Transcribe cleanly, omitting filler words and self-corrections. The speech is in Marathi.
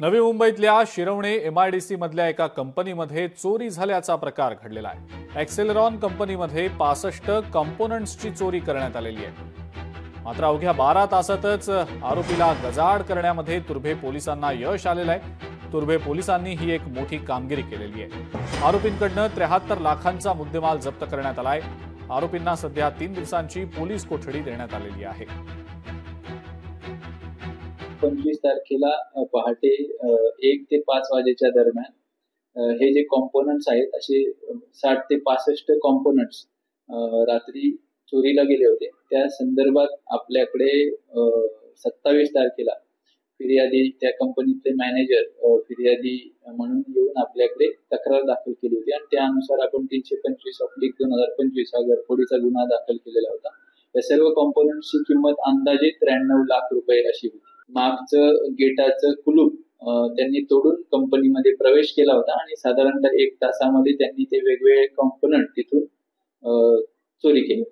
नवी मुंबईतल्या शिरवणे MIDC मधल्या एका कंपनीमध्ये चोरी झाल्याचा प्रकार घडलेला आहे। एक्सेलरॉन कंपनीमध्ये 65 कंपोनंट्सची चोरी करण्यात आलेली आहे। मात्र अवघ्या 12 तासातच आरोपीला गजाआड करण्यामध्ये तुर्भे पोलिसांना यश आलेलं आहे। तुर्भे पोलिसांनी ही एक मोठी कामगिरी केलेली आहे। आरोपींकडनं 73 लाखांचा मुद्देमाल जप्त करण्यात आलाय। आरोपींना सध्या 3 दिवसांची पोलीस कोठडी देण्यात आलेली आहे। 25 तारखेला पहाटे 1 ते 5 वाजेच्या दरम्यान हे जे कॉम्पोनंट्स आहेत असे 60 ते 65 कॉम्पोनंट्स रात्री चोरीला गेले होते। त्या संदर्भात आपल्याकडे 27 तारखेला फिर्यादी त्या कंपनीचे मॅनेजर फिर्यादी म्हणून येऊन आपल्याकडे तक्रार दाखल केली होती आणि त्यानुसार आपण 325/2025 हा घरफोडीचा गुन्हा दाखल केलेला होता। या सर्व कॉम्पोनंट्सची किंमत अंदाजे 93 लाख रुपये अशी होती। मागचं गेटाचं कुलूप त्यांनी तोडून कंपनीमध्ये प्रवेश केला होता आणि साधारणतः 1 तासामध्ये त्यांनी ते वेगवेगळे कॉम्पोनंट तिथून चोरी केले।